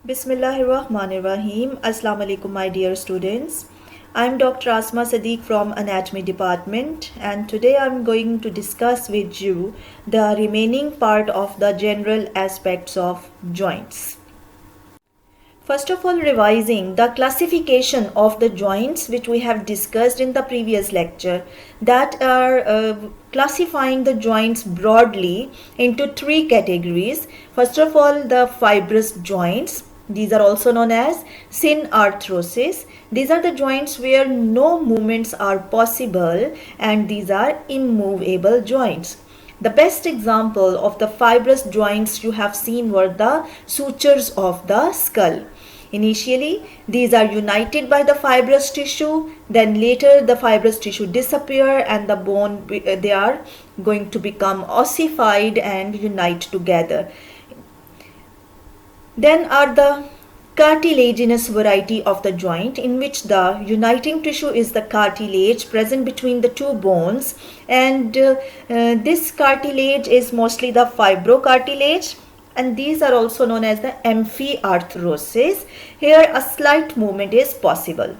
Bismillahirrahmanirrahim. Assalamu alaikum, my dear students. I'm Dr. Asma Sadiq from Anatomy Department, and today I'm going to discuss with you the remaining part of the general aspects of joints. First of all, revising the classification of the joints which we have discussed in the previous lecture, that are classifying the joints broadly into three categories. First of all, the fibrous joints. These are also known as synarthrosis. These are the joints where no movements are possible, and these are immovable joints. The best example of the fibrous joints you have seen were the sutures of the skull. Initially, these are united by the fibrous tissue, then later the fibrous tissue disappear and the bone, they are going to become ossified and unite together. Then are the cartilaginous variety of the joint, in which the uniting tissue is the cartilage present between the two bones, and this cartilage is mostly the fibrocartilage, and these are also known as the amphiarthrosis. Here a slight movement is possible.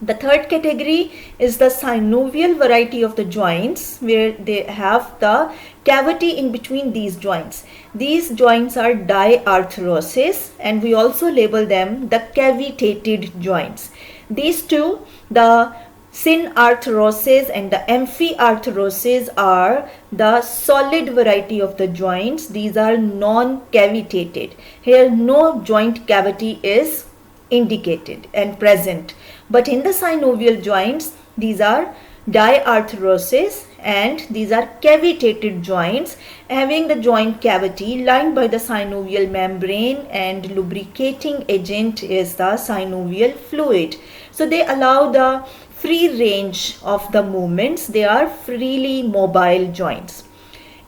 The third category is the synovial variety of the joints, where they have the cavity in between these joints. These joints are diarthrosis, and we also label them the cavitated joints. These two, the synarthrosis and the amphiarthrosis, are the solid variety of the joints. These are non-cavitated. Here no joint cavity is indicated and present. But in the synovial joints, these are diarthrosis and these are cavitated joints, having the joint cavity lined by the synovial membrane, and lubricating agent is the synovial fluid. So they allow the free range of the movements. They are freely mobile joints.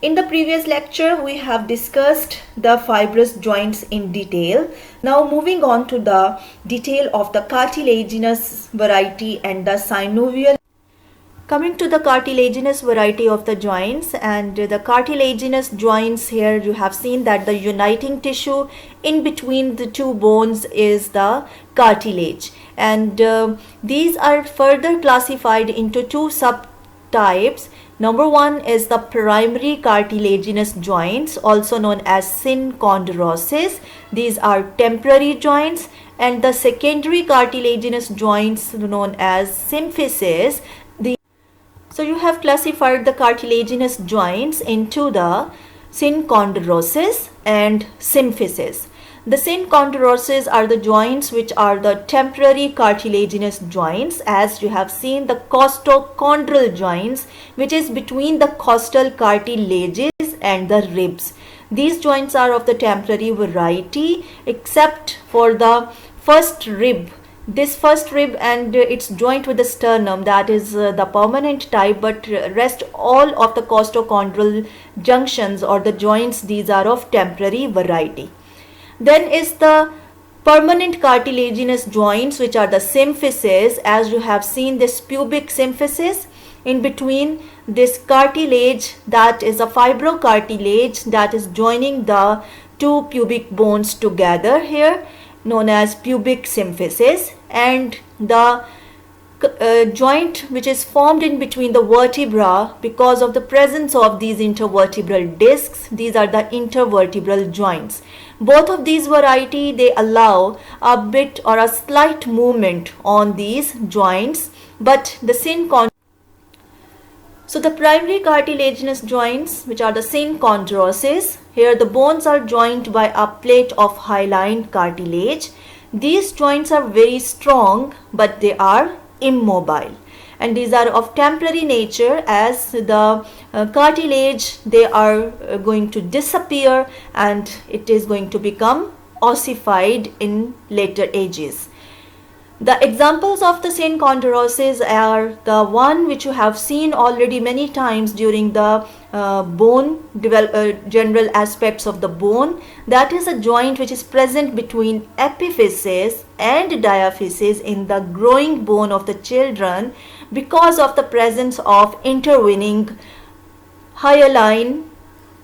In the previous lecture, we have discussed the fibrous joints in detail. Now moving on to the detail of the cartilaginous variety and the synovial. Coming to the cartilaginous variety of the joints, and the cartilaginous joints, here you have seen that the uniting tissue in between the two bones is the cartilage, and these are further classified into two subtypes. Number one is the primary cartilaginous joints, also known as synchondrosis. These are temporary joints. And the secondary cartilaginous joints, known as symphysis. So you have classified the cartilaginous joints into the synchondrosis and symphysis. The synchondroses are the joints which are the temporary cartilaginous joints, as you have seen the costochondral joints, which is between the costal cartilages and the ribs. These joints are of the temporary variety, except for the first rib. This first rib and its joint with the sternum, that is the permanent type, but rest all of the costochondral junctions or the joints, these are of temporary variety. Then is the permanent cartilaginous joints, which are the symphysis, as you have seen this pubic symphysis. In between this cartilage, that is a fibrocartilage that is joining the two pubic bones together here, known as pubic symphysis, and the joint which is formed in between the vertebra because of the presence of these intervertebral discs. These are the intervertebral joints. Both of these variety, they allow a bit or a slight movement on these joints, but the So the primary cartilaginous joints, which are the synchondrosis, here the bones are joined by a plate of hyaline cartilage. These joints are very strong, but they are immobile, and these are of temporary nature, as the cartilage, they are going to disappear and it is going to become ossified in later ages. The examples of the synchondrosis are the one which you have seen already many times during the general aspects of the bone. That is a joint which is present between epiphysis and diaphysis in the growing bone of the children because of the presence of intervening hyaline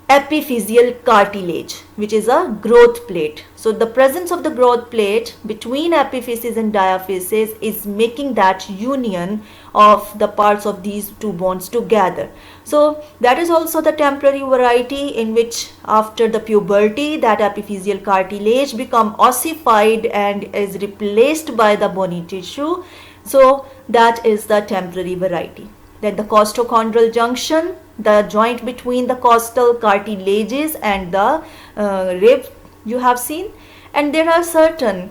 epiphyseal cartilage, which is a growth plate. So the presence of the growth plate between epiphysis and diaphysis is making that union of the parts of these two bones together. So that is also the temporary variety in which after the puberty that epiphyseal cartilage become ossified and is replaced by the bony tissue. So that is the temporary variety. Then the costochondral junction, the joint between the costal cartilages and the rib you have seen, and there are certain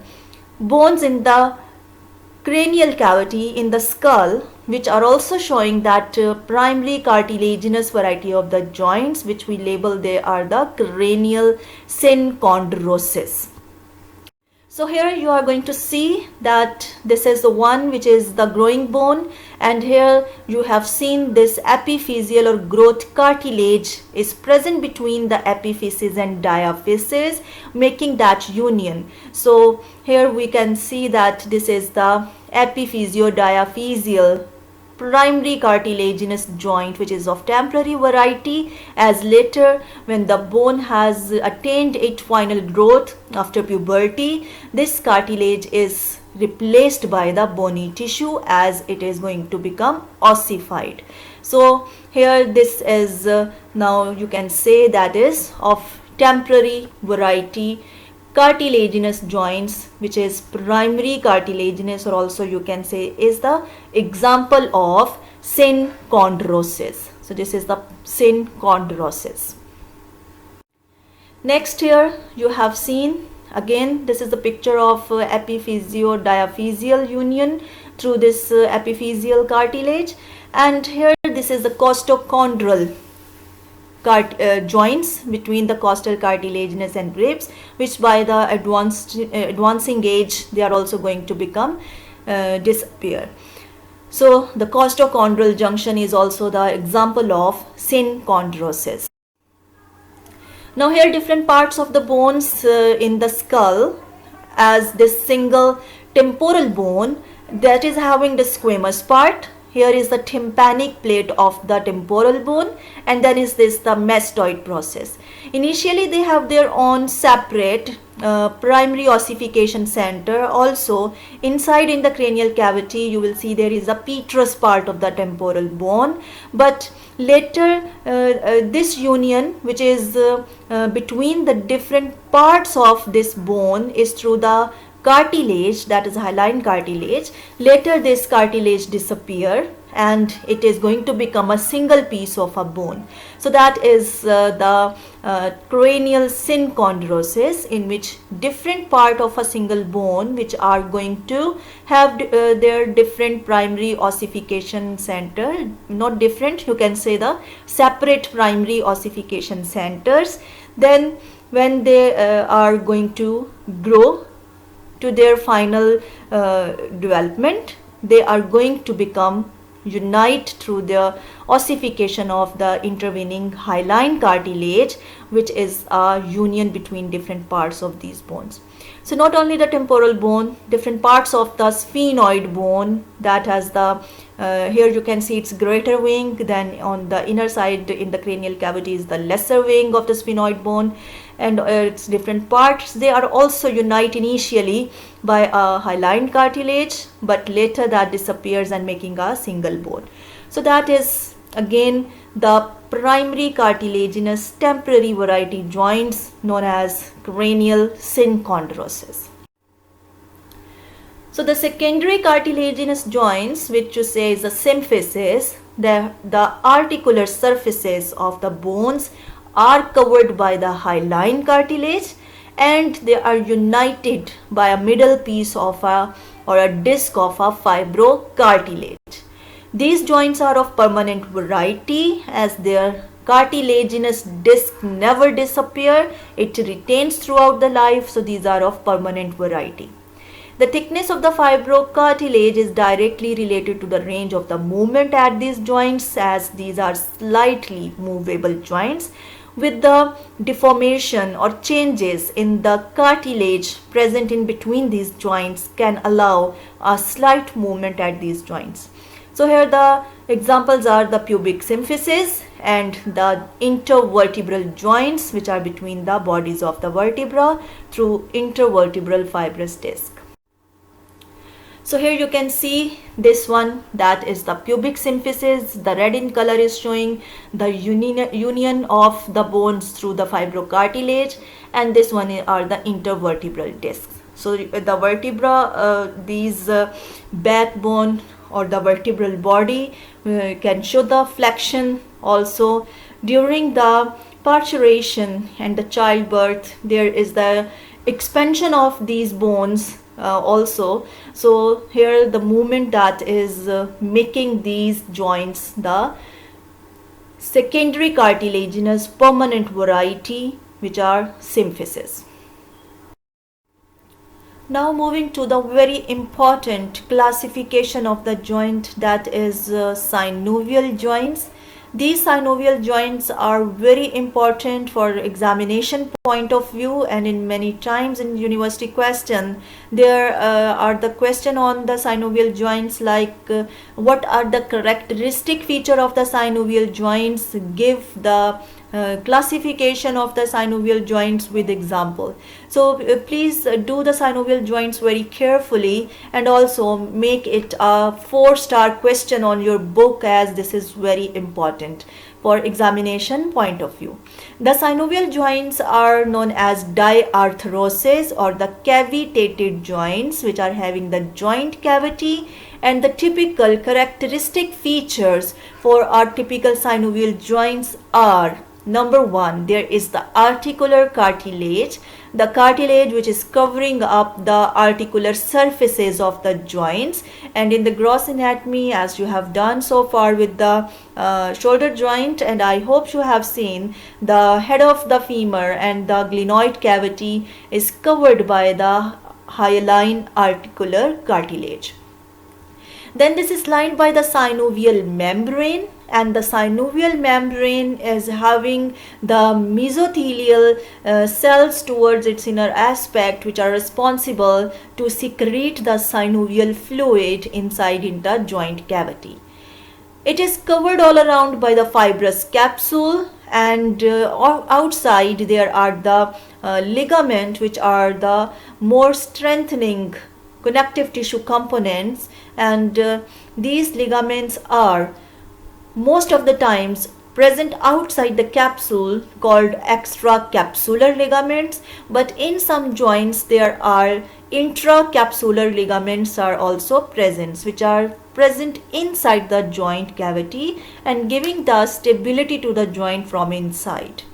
bones in the cranial cavity in the skull which are also showing that primary cartilaginous variety of the joints, which we label they are the cranial synchondroses. So here you are going to see that this is the one which is the growing bone, and here you have seen this epiphyseal or growth cartilage is present between the epiphysis and diaphysis, making that union. So here we can see that this is the epiphysio-diaphyseal primary cartilaginous joint, which is of temporary variety, as later when the bone has attained its final growth after puberty, this cartilage is replaced by the bony tissue as it is going to become ossified. So here this is now you can say that is of temporary variety cartilaginous joints, which is primary cartilaginous, or also you can say is the example of synchondrosis. So this is the synchondrosis. Next here you have seen again, this is the picture of epiphysio-diaphyseal union through this epiphyseal cartilage, and here this is the costochondral joints between the costal cartilaginous and ribs, which by the advancing age they are also going to become disappear. So the costochondral junction is also the example of synchondrosis. Now here different parts of the bones in the skull, as this single temporal bone that is having the squamous part. Here is the tympanic plate of the temporal bone, and then is this the mastoid process. Initially they have their own separate primary ossification center. Also inside in the cranial cavity you will see there is a petrous part of the temporal bone, but later this union, which is between the different parts of this bone, is through the cartilage, that is hyaline cartilage. Later this cartilage disappear and it is going to become a single piece of a bone. So that is the cranial synchondrosis, in which different part of a single bone which are going to have their different primary ossification center, not different, you can say the separate primary ossification centers. Then when they are going to grow to their final development, they are going to become unite through the ossification of the intervening hyaline cartilage, which is a union between different parts of these bones. So not only the temporal bone, different parts of the sphenoid bone that has the here you can see its greater wing, then on the inner side in the cranial cavity is the lesser wing of the sphenoid bone, and its different parts, they are also unite initially by a hyaline cartilage, but later that disappears and making a single bone. So that is again the primary cartilaginous temporary variety joints known as cranial synchondrosis. So the secondary cartilaginous joints, which you say is the symphysis, the articular surfaces of the bones are covered by the hyaline cartilage, and they are united by a middle piece of a disc of a fibrocartilage. These joints are of permanent variety, as their cartilaginous disc never disappear, it retains throughout the life. So these are of permanent variety. The thickness of the fibrocartilage is directly related to the range of the movement at these joints, as these are slightly movable joints, with the deformation or changes in the cartilage present in between these joints can allow a slight movement at these joints. So here the examples are the pubic symphysis and the intervertebral joints which are between the bodies of the vertebra through intervertebral fibrous disc. So here you can see this one, that is the pubic symphysis. The red in color is showing the union of the bones through the fibrocartilage, and this one are the intervertebral discs. So the vertebra, these backbone or the vertebral body can show the flexion also. During the parturition and the childbirth, there is the expansion of these bones also. So here the movement that is making these joints the secondary cartilaginous permanent variety, which are symphysis. Now moving to the very important classification of the joint, that is synovial joints. These synovial joints are very important for examination point of view, and in many times in university question there are the question on the synovial joints like what are the characteristic feature of the synovial joints, give the classification of the synovial joints with example. So please do the synovial joints very carefully, and also make it a 4-star question on your book, as this is very important for examination point of view. The synovial joints are known as diarthrosis or the cavitated joints, which are having the joint cavity, and the typical characteristic features for our typical synovial joints are: number 1, there is the articular cartilage, the cartilage which is covering up the articular surfaces of the joints. And in the gross anatomy, as you have done so far with the shoulder joint, and I hope you have seen, the head of the femur and the glenoid cavity is covered by the hyaline articular cartilage. Then this is lined by the synovial membrane, and the synovial membrane is having the mesothelial cells towards its inner aspect, which are responsible to secrete the synovial fluid inside in the joint cavity. It is covered all around by the fibrous capsule, and outside there are the ligament, which are the more strengthening connective tissue components, and these ligaments are most of the times present outside the capsule, called extracapsular ligaments, but in some joints there are intracapsular ligaments are also present, which are present inside the joint cavity and giving the stability to the joint from inside.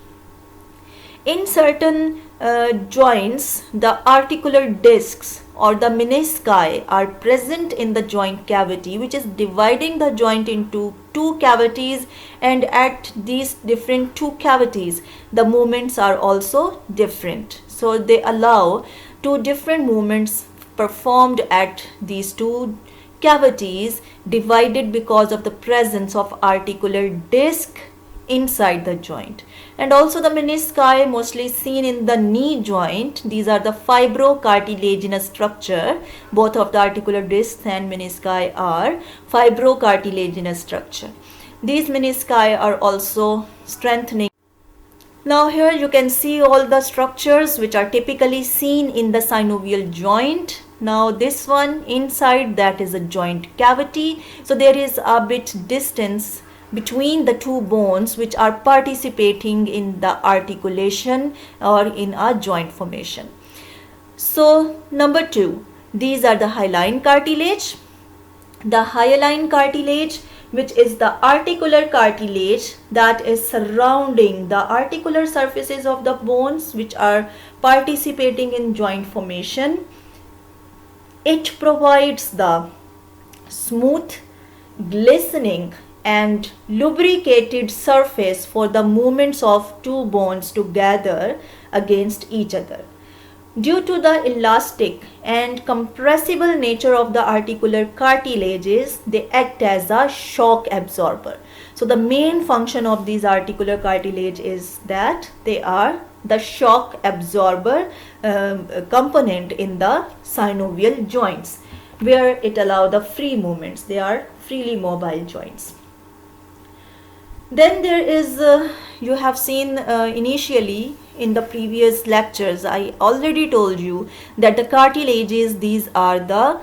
In certain joints, the articular discs or the menisci are present in the joint cavity, which is dividing the joint into 2 cavities, and at these different 2 cavities the movements are also different. So they allow 2 different movements performed at these 2 cavities, divided because of the presence of articular disc inside the joint. And also the menisci, mostly seen in the knee joint. These are the fibrocartilaginous structure. Both of the articular discs and menisci are fibrocartilaginous structure. These menisci are also strengthening. Now here you can see all the structures which are typically seen in the synovial joint. Now this one inside, that is a joint cavity. So there is a bit distance between the 2 bones which are participating in the articulation or in a joint formation. So number 2, these are the hyaline cartilage. The hyaline cartilage, which is the articular cartilage that is surrounding the articular surfaces of the bones which are participating in joint formation. It provides the smooth, glistening and lubricated surface for the movements of 2 bones to gather against each other. Due to the elastic and compressible nature of the articular cartilages, they act as a shock absorber. So the main function of these articular cartilage is that they are the shock absorber component in the synovial joints, where it allows the free movements. They are freely mobile joints. Then there is, you have seen initially in the previous lectures, I already told you that the cartilages, these are the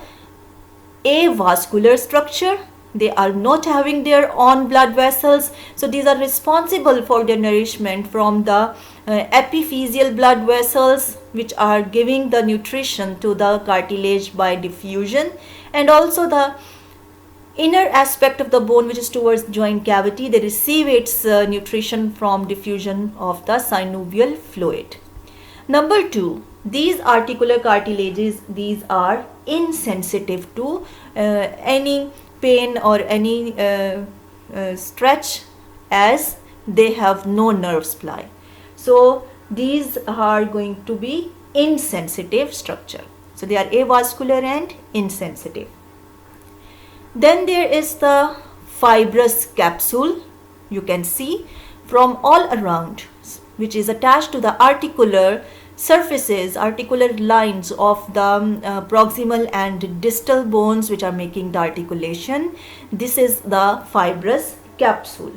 avascular structure. They are not having their own blood vessels, so these are responsible for their nourishment from the epiphyseal blood vessels, which are giving the nutrition to the cartilage by diffusion, and also the inner aspect of the bone, which is towards joint cavity, they receive its nutrition from diffusion of the synovial fluid. Number 2, these articular cartilages, these are insensitive to any pain or any stretch, as they have no nerve supply. So these are going to be insensitive structure. So they are avascular and insensitive. Then there is the fibrous capsule, you can see from all around, which is attached to the articular surfaces, articular lines of the proximal and distal bones, which are making the articulation. This is the fibrous capsule.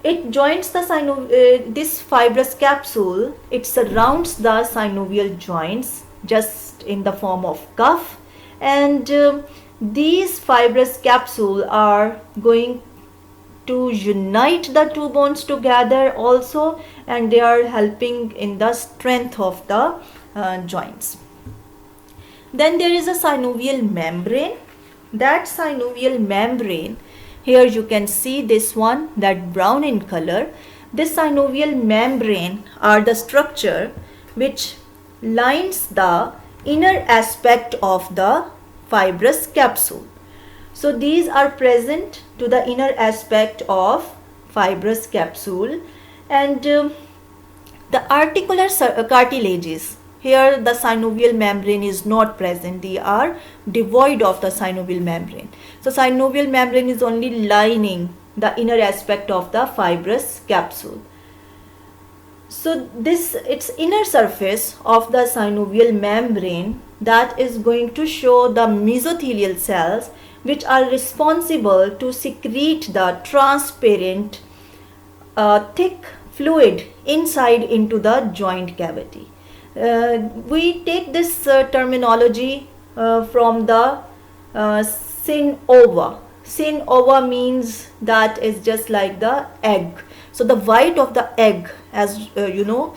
It joins the this fibrous capsule, it surrounds the synovial joints just in the form of cuff, and these fibrous capsule are going to unite the two bones together also, and they are helping in the strength of the joints. Then there is a synovial membrane. That synovial membrane, here you can see this one, that brown in color. This synovial membrane are the structure which lines the inner aspect of the fibrous capsule. So these are present to the inner aspect of fibrous capsule, and the articular cartilages, here the synovial membrane is not present, they are devoid of the synovial membrane. So synovial membrane is only lining the inner aspect of the fibrous capsule. So this, its inner surface of the synovial membrane, that is going to show the mesothelial cells, which are responsible to secrete the transparent thick fluid inside into the joint cavity. We take this terminology from the syn ova. Syn ova means that is just like the egg. So the white of the egg, as you know,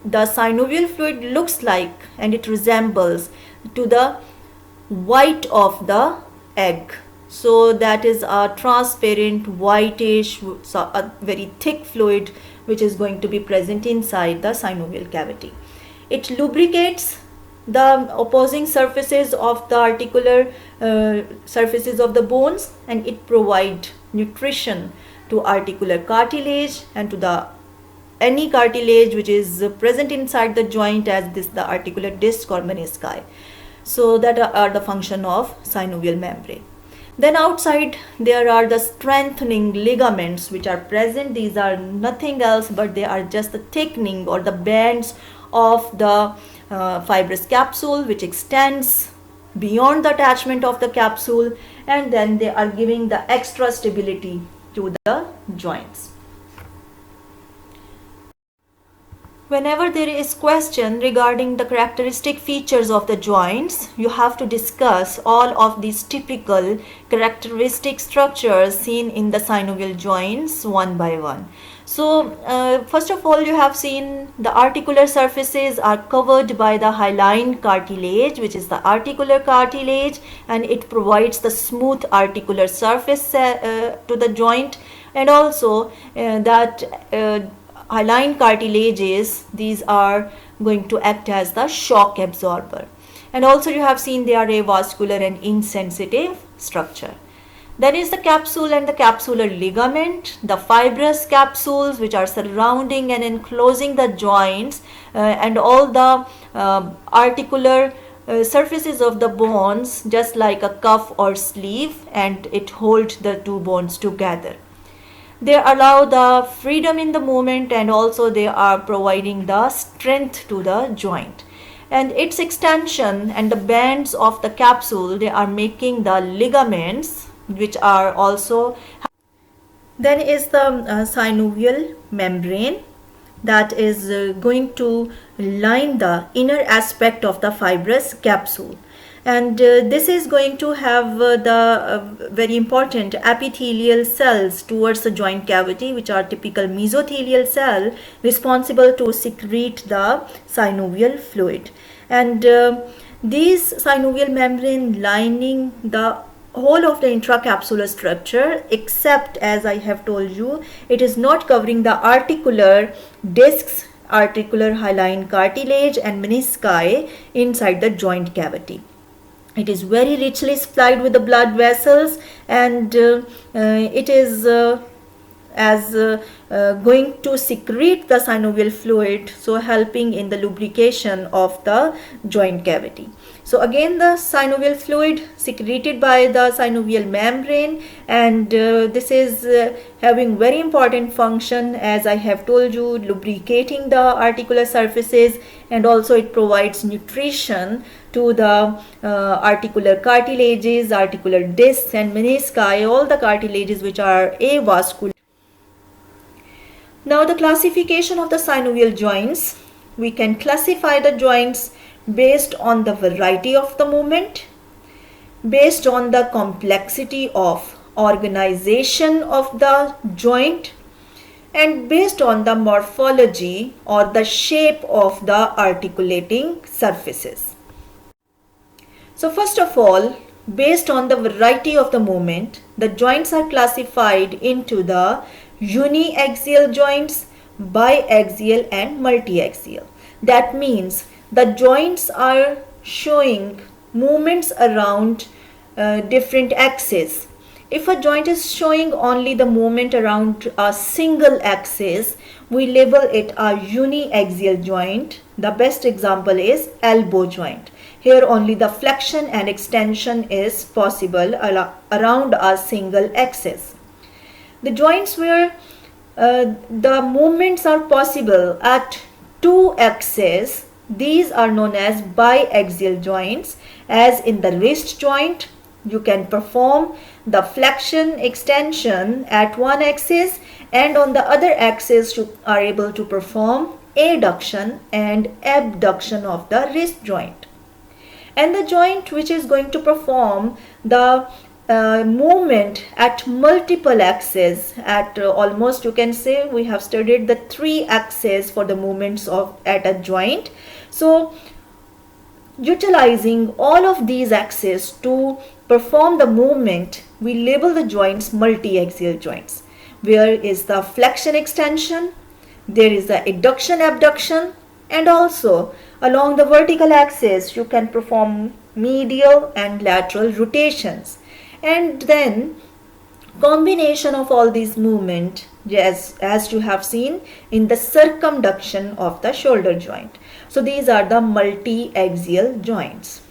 the synovial fluid looks like, and it resembles to the white of the egg. So that is a transparent whitish, so a very thick fluid which is going to be present inside the synovial cavity. It lubricates the opposing surfaces of the articular surfaces of the bones, and it provides nutrition to articular cartilage and to the any cartilage which is present inside the joint, as this the articular disc or menisci. So that are the function of synovial membrane. Then outside there are the strengthening ligaments which are present. These are nothing else but they are just the thickening or the bands of the fibrous capsule, which extends beyond the attachment of the capsule, and then they are giving the extra stability to the joints. Whenever there is question regarding the characteristic features of the joints, you have to discuss all of these typical characteristic structures seen in the synovial joints one by one. So first of all, you have seen the articular surfaces are covered by the hyaline cartilage, which is the articular cartilage, and it provides the smooth articular surface to the joint, and also that hyaline cartilages, these are going to act as the shock absorber. And also you have seen they are avascular and insensitive structure. Then is the capsule and the capsular ligament, the fibrous capsules which are surrounding and enclosing the joints, and all the articular surfaces of the bones, just like a cuff or sleeve, and it holds the two bones together. They allow the freedom in the movement, and also they are providing the strength to the joint. And its extension and the bands of the capsule, they are making the ligaments, which are also Then is the synovial membrane that is going to line the inner aspect of the fibrous capsule, and this is going to have the very important epithelial cells towards the joint cavity, which are typical mesothelial cell responsible to secrete the synovial fluid. And these synovial membrane lining the whole of the intracapsular structure, except, as I have told you, it is not covering the articular discs, articular hyaline cartilage and menisci inside the joint cavity. It is very richly supplied with the blood vessels, and it is going to secrete the synovial fluid, so helping in the lubrication of the joint cavity. So again, the synovial fluid secreted by the synovial membrane, and this is having very important function, as I have told you, lubricating the articular surfaces, and also it provides nutrition to the articular cartilages, articular discs and menisci, all the cartilages which are avascular. Now the classification of the synovial joints. We can classify the joints based on the variety of the movement, based on the complexity of organization of the joint, and based on the morphology or the shape of the articulating surfaces. So first of all, based on the variety of the movement, the joints are classified into the uniaxial joints, biaxial and multiaxial. That means the joints are showing movements around different axes. If a joint is showing only the movement around a single axis, we label it a uniaxial joint. The best example is elbow joint. Here only the flexion and extension is possible around a single axis. The joints where the movements are possible at two axes, these are known as biaxial joints. As in the wrist joint, you can perform the flexion extension at one axis, and on the other axis you are able to perform adduction and abduction of the wrist joint. And the joint which is going to perform the movement at multiple axes, at almost, you can say, we have studied the three axes for the movements of at a joint. So utilizing all of these axes to perform the movement, we label the joints multiaxial joints. Where is the flexion extension, there is the adduction abduction, and also along the vertical axis you can perform medial and lateral rotations. And then combination of all these movement, as you have seen in the circumduction of the shoulder joint. So these are the multi-axial joints.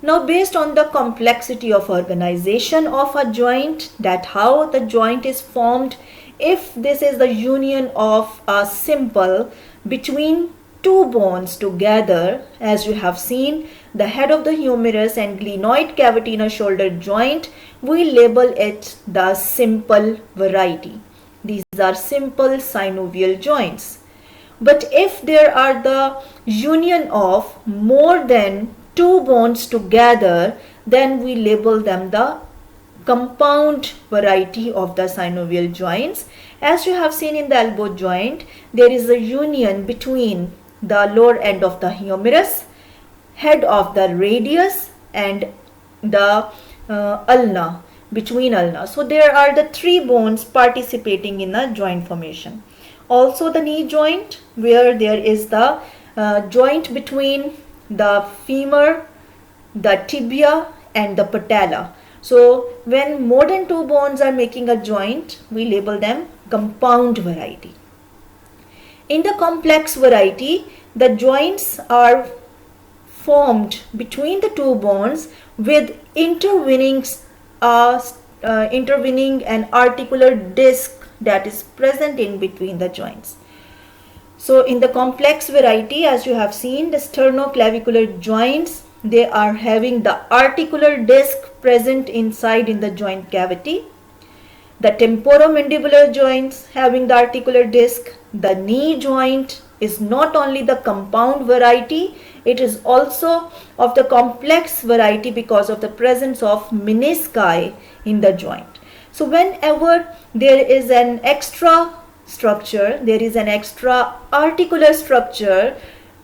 Now based on the complexity of organization of a joint, that how the joint is formed, if this is the union of a simple between two bones together, as you have seen, the head of the humerus and glenoid cavity in a shoulder joint, we label it the simple variety. These are simple synovial joints. But if there are the union of more than two bones together, then we label them the compound variety of the synovial joints. As you have seen in the elbow joint, there is a union between the lower end of the humerus, head of the radius, and the ulna, between ulna. So there are the three bones participating in the joint formation. Also the knee joint, where there is the joint between the femur, the tibia and the patella. So when more than two bones are making a joint, we label them compound variety. In the complex variety, the joints are formed between the two bones with intervening an articular disc that is present in between the joints. So in the complex variety, as you have seen, the sternoclavicular joints, they are having the articular disc present inside in the joint cavity. The temporomandibular joints having the articular disc. The knee joint is not only the compound variety, it is also of the complex variety because of the presence of menisci in the joint. So whenever there is an extra structure, there is an extra articular structure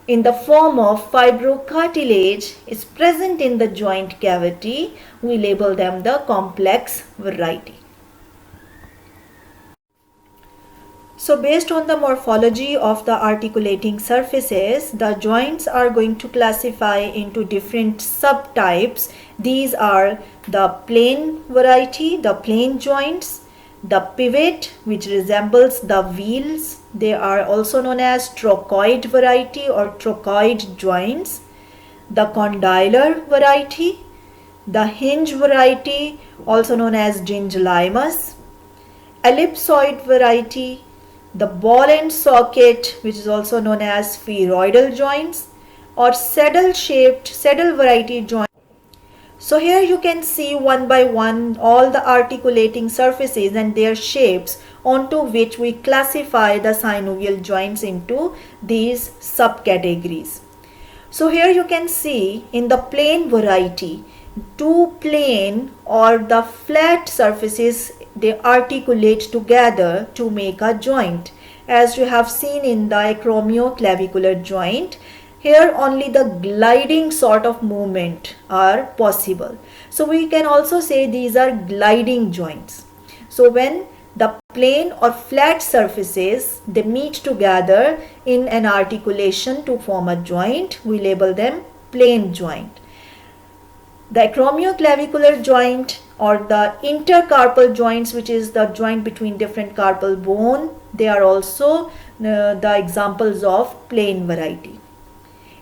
in the form of fibrocartilage is present in the joint cavity, we label them the complex variety. So based on the morphology of the articulating surfaces, the joints are going to classify into different subtypes. These are the plane variety, the plane joints, the pivot which resembles the wheels. They are also known as trochoid variety or trochoid joints. The condylar variety, the hinge variety also known as gingivimus, ellipsoid variety, the ball and socket which is also known as spheroidal joints, or saddle variety joint. So here you can see one by one all the articulating surfaces and their shapes onto which we classify the synovial joints into these subcategories. So here you can see in the plane variety, two plane or the flat surfaces, they articulate together to make a joint. As you have seen in the acromioclavicular joint, here only the gliding sort of movement are possible. So we can also say these are gliding joints. So when the plane or flat surfaces, they meet together in an articulation to form a joint, we label them plane joint. The acromioclavicular joint or the intercarpal joints, which is the joint between different carpal bone, they are also the examples of plane variety.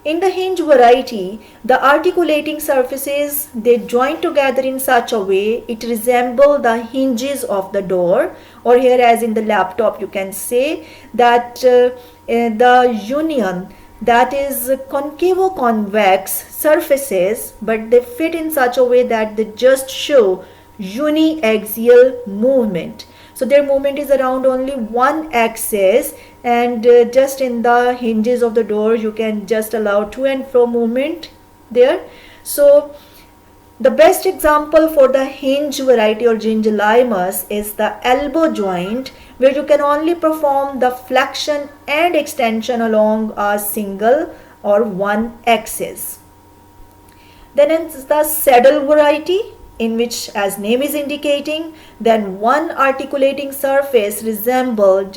In the hinge variety, the articulating surfaces, they join together in such a way it resembles the hinges of the door, or here as in the laptop you can say that the union, that is concavo-convex surfaces, but they fit in such a way that they just show uniaxial movement. So their movement is around only one axis, and just in the hinges of the door you can just allow to and fro movement there. So the best example for the hinge variety or gingivimus is the elbow joint, where you can only perform the flexion and extension along a single or one axis. Then it's the saddle variety, in which, as name is indicating, then one articulating surface resembling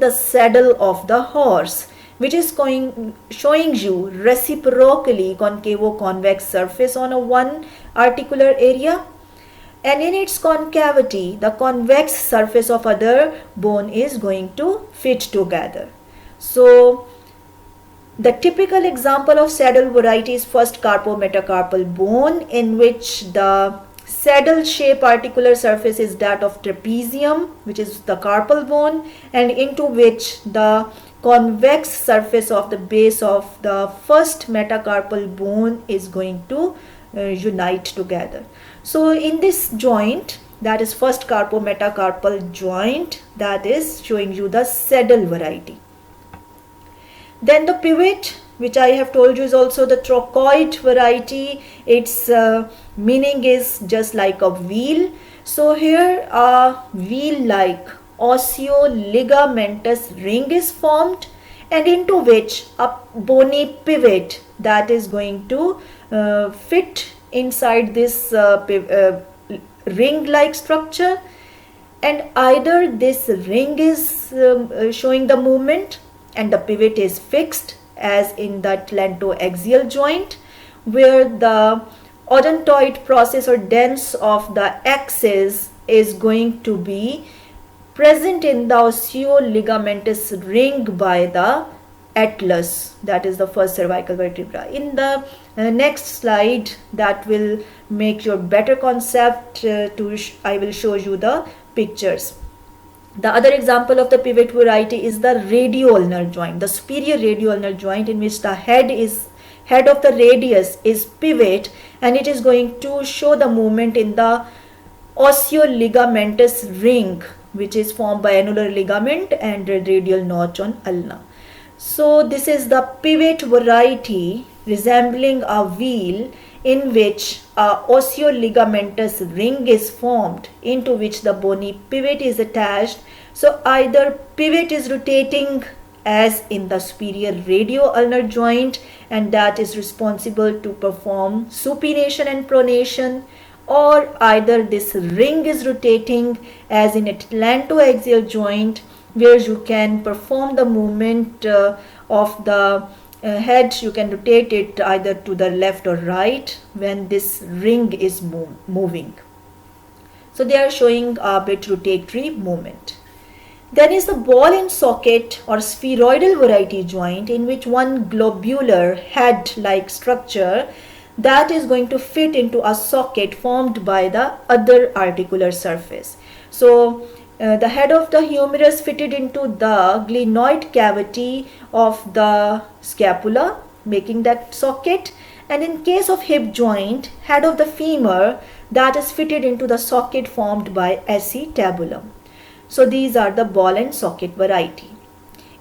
the saddle of the horse, which is showing you reciprocally concavo-convex surface on a one articular area, and in its concavity the convex surface of other bone is going to fit together. So the typical example of saddle variety is first carpometacarpal bone, in which the saddle shape articular surface is that of trapezium, which is the carpal bone, and into which the convex surface of the base of the first metacarpal bone is going to unite together. So in this joint, that is first carpometacarpal joint, that is showing you the saddle variety. Then the pivot, which I have told you is also the trochoid variety. Its meaning is just like a wheel. So here a wheel-like osteoligamentous ring is formed, and into which a bony pivot that is going to fit inside this ring-like structure, and either this ring is showing the movement and the pivot is fixed, as in the atlantoaxial joint, where the odontoid process or dents of the axis is going to be present in the osteoligamentous ring by the atlas, that is the first cervical vertebra. In the next slide, that will make your better concept I will show you the pictures. The other example of the pivot variety is the radioulnar joint, the superior radioulnar joint, in which the head of the radius is pivot, and it is going to show the movement in the osteoligamentous ring, which is formed by annular ligament and a radial notch on ulna. So this is the pivot variety resembling a wheel in which a osteoligamentous ring is formed into which the bony pivot is attached. So either pivot is rotating as in the superior radio-ulnar joint, and that is responsible to perform supination and pronation, or either this ring is rotating as in atlantoaxial joint, where you can perform the movement of the head. You can rotate it either to the left or right when this ring is moving. So they are showing a bit rotatory movement. Then is the ball and socket or spheroidal variety joint, in which one globular head-like structure that is going to fit into a socket formed by the other articular surface. So the head of the humerus fitted into the glenoid cavity of the scapula, making that socket, and in case of hip joint, head of the femur that is fitted into the socket formed by acetabulum. So these are the ball and socket variety.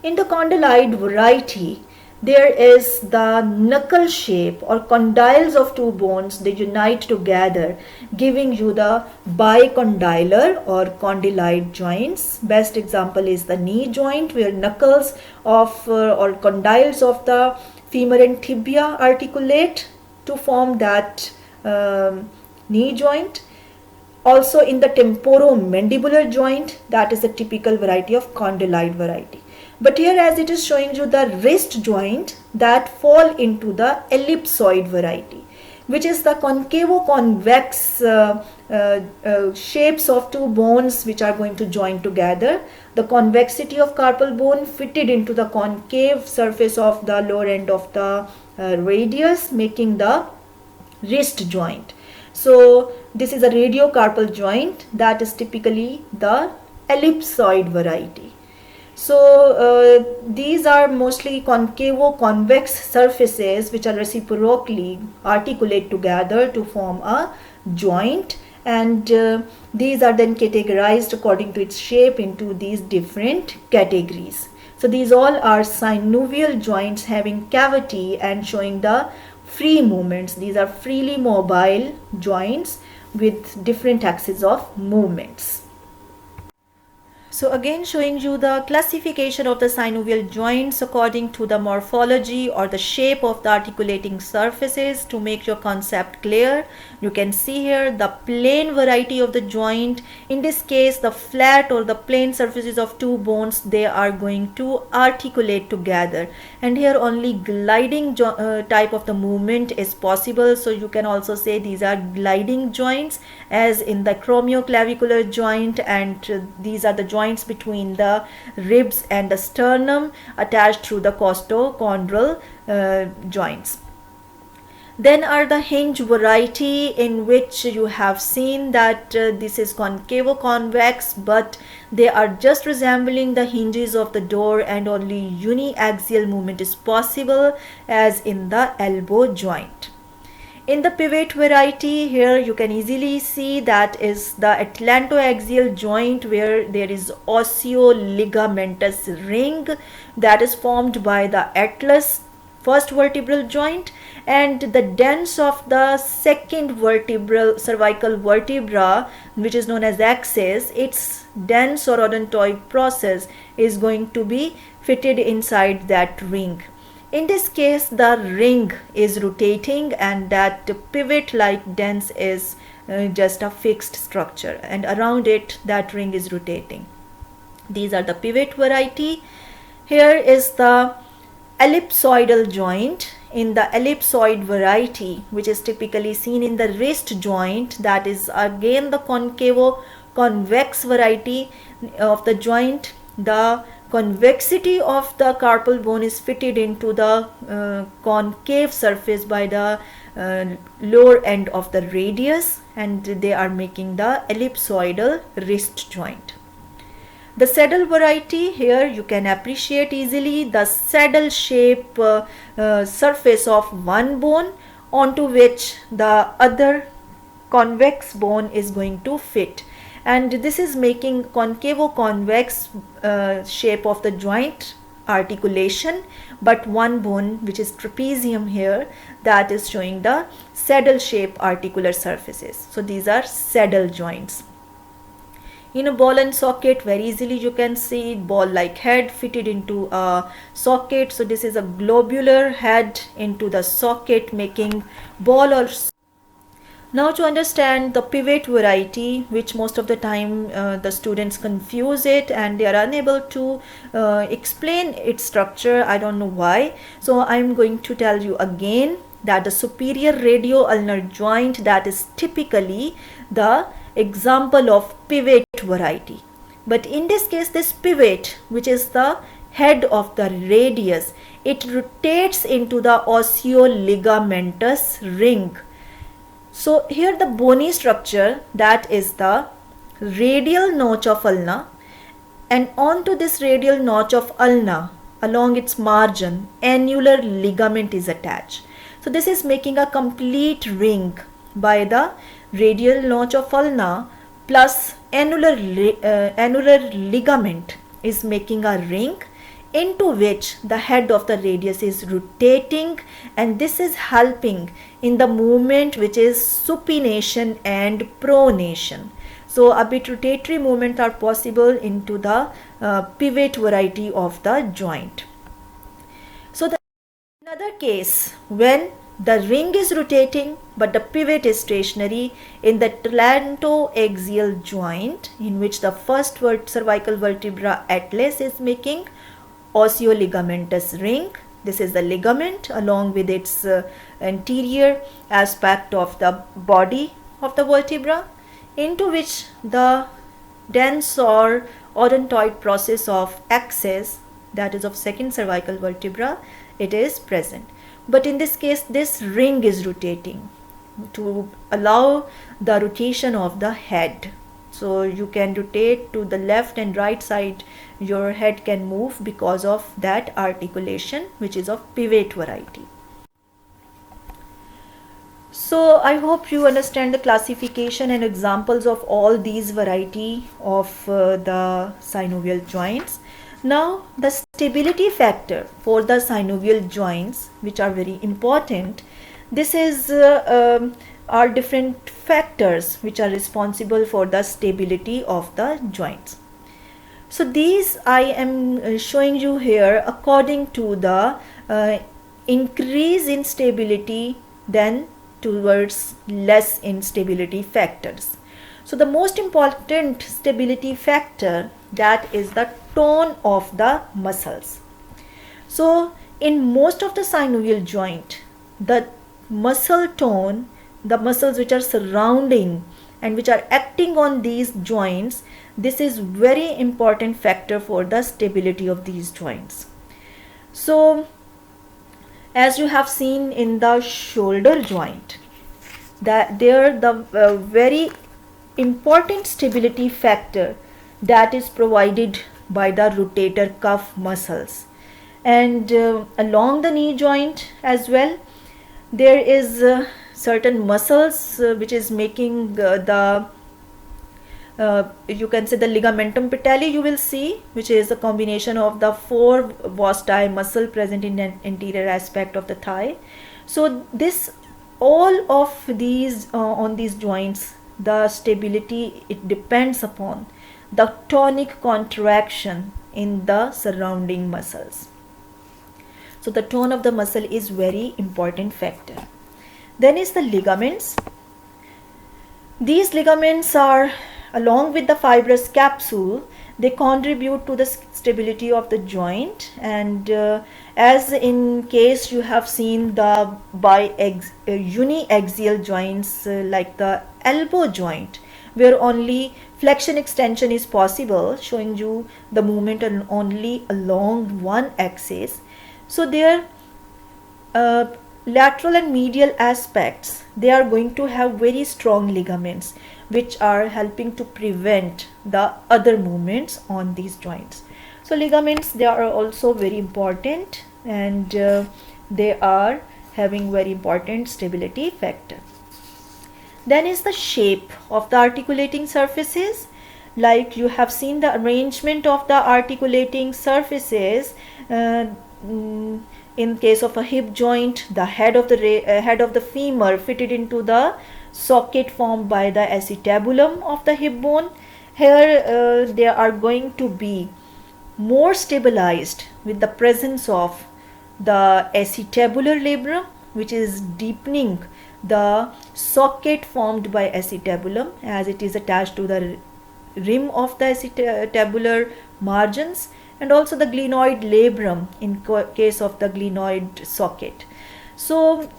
In the condyloid variety, there is the knuckle shape or condyles of two bones. They unite together, giving you the bicondylar or condyloid joints. Best example is the knee joint, where knuckles of or condyles of the femur and tibia articulate to form that knee joint. Also in the temporomandibular joint, that is a typical variety of condyloid variety. But here, as it is showing you the wrist joint, that fall into the ellipsoid variety, which is the concavo-convex shapes of two bones which are going to join together. The convexity of carpal bone fitted into the concave surface of the lower end of the radius, making the wrist joint. So this is a radiocarpal joint that is typically the ellipsoid variety. So these are mostly concavo-convex surfaces which are reciprocally articulate together to form a joint, and these are then categorized according to its shape into these different categories. So these all are synovial joints having cavity and showing the free movements. These are freely mobile joints with different axes of movements. So again showing you the classification of the synovial joints according to the morphology or the shape of the articulating surfaces to make your concept clear. You can see here the plane variety of the joint. In this case, the flat or the plane surfaces of two bones, they are going to articulate together, and here only gliding type of the movement is possible. So you can also say these are gliding joints, as in the acromioclavicular joint, and these are the joints between the ribs and the sternum attached through the costochondral joints. Then are the hinge variety, in which you have seen that this is concavo-convex, but they are just resembling the hinges of the door, and only uniaxial movement is possible, as in the elbow joint. In the pivot variety, here you can easily see that is the atlantoaxial joint, where there is osteoligamentous ring that is formed by the atlas first vertebral joint, and the dens of the second vertebral cervical vertebra, which is known as axis, its dens or odontoid process is going to be fitted inside that ring. In this case, the ring is rotating, and that pivot-like dens is just a fixed structure, and around it that ring is rotating. These are the pivot variety. Here is the ellipsoidal joint. In the ellipsoid variety, which is typically seen in the wrist joint, that is again the concavo-convex variety of the joint. The convexity of the carpal bone is fitted into the concave surface by the lower end of the radius, and they are making the ellipsoidal wrist joint. The saddle variety, here you can appreciate easily the saddle shape surface of one bone onto which the other convex bone is going to fit, and this is making concavo-convex shape of the joint articulation, but one bone, which is trapezium here, that is showing the saddle shape articular surfaces. So these are saddle joints. In a ball and socket, very easily you can see ball like head fitted into a socket. So this is a globular head into the socket, making ball or. Now to understand the pivot variety, which most of the time the students confuse it and they are unable to explain its structure. I don't know why. So I'm going to tell you again that the superior radio-ulnar joint, that is typically the example of pivot variety. But in this case, this pivot, which is the head of the radius, it rotates into the osteoligamentous ring. So here the bony structure, that is the radial notch of ulna, and onto this radial notch of ulna, along its margin, annular ligament is attached. So this is making a complete ring by the radial notch of ulna plus annular ligament is making a ring into which the head of the radius is rotating, and this is helping in the movement which is supination and pronation. So a bit rotatory movement are possible into the pivot variety of the joint. So another case when the ring is rotating but the pivot is stationary, in the atlantoaxial joint, in which the first cervical vertebra atlas is making osteoligamentous ring. This is the ligament along with its anterior aspect of the body of the vertebra, into which the dense or odontoid process of access, that is of second cervical vertebra, it is present. But in this case, this ring is rotating to allow the rotation of the head. So you can rotate to the left and right side, your head can move because of that articulation, which is of pivot variety. So I hope you understand the classification and examples of all these variety of the synovial joints. Now the stability factor for the synovial joints, which are very important, this is are different factors which are responsible for the stability of the joints. So these I am showing you here according to the increase in stability then towards less instability factors. So the most important stability factor, that is the tone of the muscles. So in most of the synovial joint, the muscle tone, the muscles which are surrounding and which are acting on these joints, this is very important factor for the stability of these joints. So as you have seen in the shoulder joint, that there the very important stability factor that is provided by the rotator cuff muscles, and along the knee joint as well, there is certain muscles which is making the you can say the ligamentum patelli, you will see, which is a combination of the four vosti muscle present in an anterior aspect of the thigh. So this, all of these on these joints, the stability, it depends upon the tonic contraction in the surrounding muscles. So the tone of the muscle is very important factor. Then is the ligaments. These ligaments are, along with the fibrous capsule, they contribute to the stability of the joint, and as in case you have seen the uniaxial joints like the elbow joint, where only flexion extension is possible, showing you the movement only along one axis. So their lateral and medial aspects, they are going to have very strong ligaments which are helping to prevent the other movements on these joints. So ligaments, they are also very important, and they are having very important stability factor. Then is the shape of the articulating surfaces. Like you have seen the arrangement of the articulating surfaces. In case of a hip joint, the head of the femur fitted into the socket formed by the acetabulum of the hip bone. Here they are going to be more stabilized with the presence of the acetabular labrum, which is deepening the socket formed by acetabulum as it is attached to the rim of the acetabular margins, and also the glenoid labrum in case of the glenoid socket. So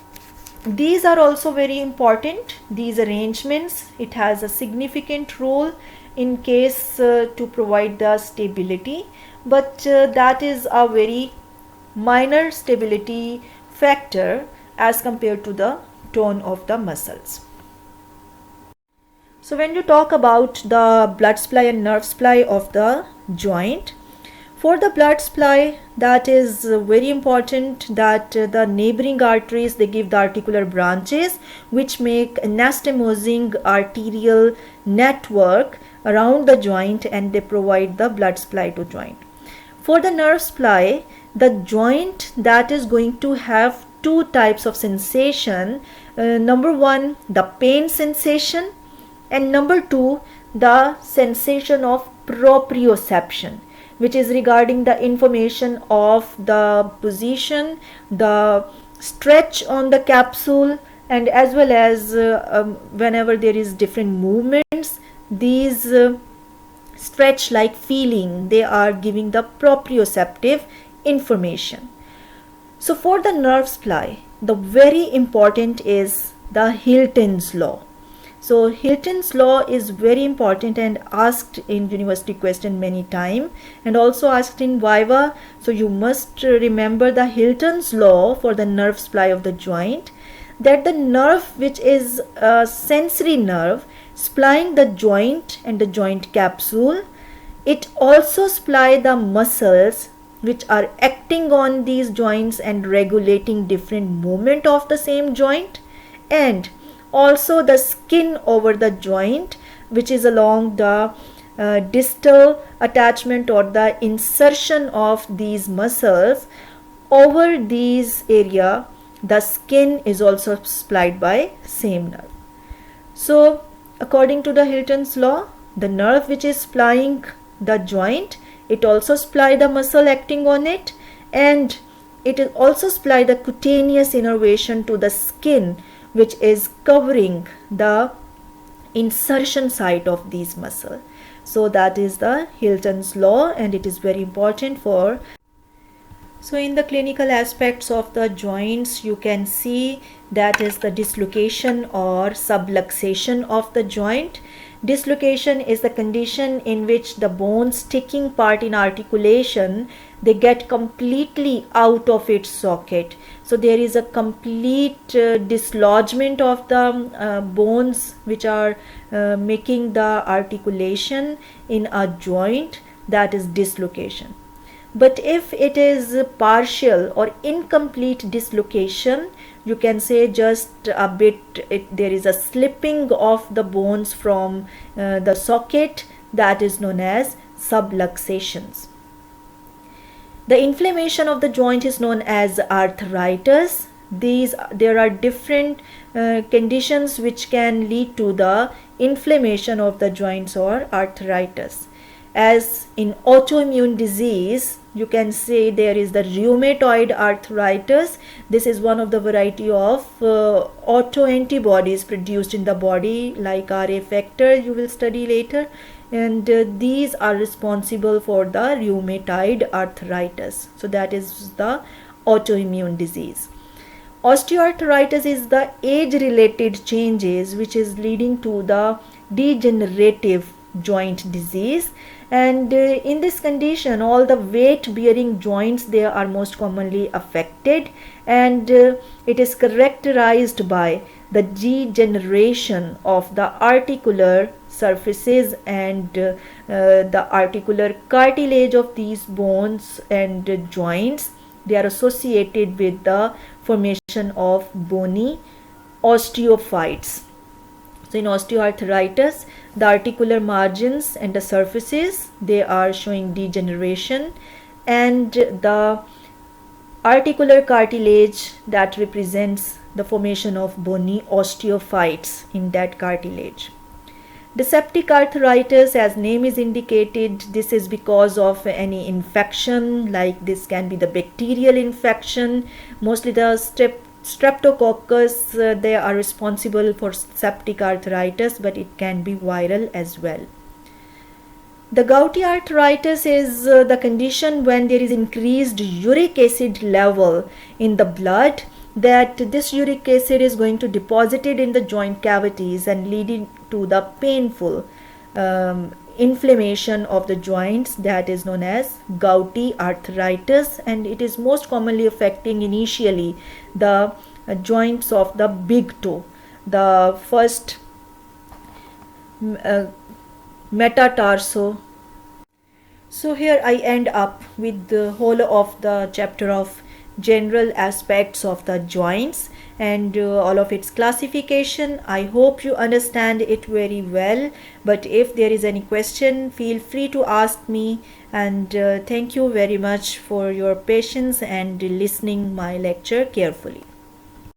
these are also very important, these arrangements. It has a significant role in case to provide the stability, but that is a very minor stability factor as compared to the tone of the muscles. So when you talk about the blood supply and nerve supply of the joint, for the blood supply, that is very important that the neighboring arteries, they give the articular branches which make anastomosing arterial network around the joint, and they provide the blood supply to joint. For the nerve supply, the joint that is going to have two types of sensation. Number one, the pain sensation, and number two, the sensation of proprioception, which is regarding the information of the position, the stretch on the capsule, and as well as whenever there is different movements, these stretch like feeling, they are giving the proprioceptive information. So for the nerve supply, the very important is the Hilton's law. So Hilton's law is very important and asked in university question many times, and also asked in Viva. So you must remember the Hilton's law for the nerve supply of the joint, that the nerve which is a sensory nerve supplying the joint and the joint capsule, it also supply the muscles which are acting on these joints and regulating different movement of the same joint, and also the skin over the joint which is along the distal attachment or the insertion of these muscles over these area. The skin is also supplied by same nerve. So according to the Hilton's law, the nerve which is supplying the joint, it also supply the muscle acting on it, and it will also supply the cutaneous innervation to the skin which is covering the insertion site of these muscles. So that is the Hilton's law, and it is very important for. So in the clinical aspects of the joints, you can see that is the dislocation or subluxation of the joint. Dislocation is the condition in which the bones taking part in articulation, they get completely out of its socket. So there is a complete dislodgement of the bones which are making the articulation in a joint, that is dislocation. But if it is partial or incomplete dislocation, you can say just a bit, there is a slipping of the bones from the socket, that is known as subluxations. The inflammation of the joint is known as arthritis. There are different conditions which can lead to the inflammation of the joints or arthritis. As in autoimmune disease, you can say there is the rheumatoid arthritis. This is one of the variety of autoantibodies produced in the body, like RA factor you will study later, and these are responsible for the rheumatoid arthritis. So that is the autoimmune disease. Osteoarthritis is the age related changes which is leading to the degenerative joint disease, and in this condition all the weight bearing joints, they are most commonly affected, and it is characterized by the degeneration of the articular surfaces and the articular cartilage of these bones and joints. They are associated with the formation of bony osteophytes. So in osteoarthritis, the articular margins and the surfaces, they are showing degeneration, and the articular cartilage that represents the formation of bony osteophytes in that cartilage. The septic arthritis, as name is indicated, this is because of any infection, like this can be the bacterial infection. Mostly the streptococcus, they are responsible for septic arthritis, but it can be viral as well. The gouty arthritis is the condition when there is increased uric acid level in the blood, that this uric acid is going to deposit it in the joint cavities and leading to the painful inflammation of the joints, that is known as gouty arthritis, and it is most commonly affecting initially the joints of the big toe, the first metatarso. So here I end up with the whole of the chapter of general aspects of the joints and all of its classification. I hope you understand it very well, but if there is any question, feel free to ask me, and thank you very much for your patience and listening my lecture carefully.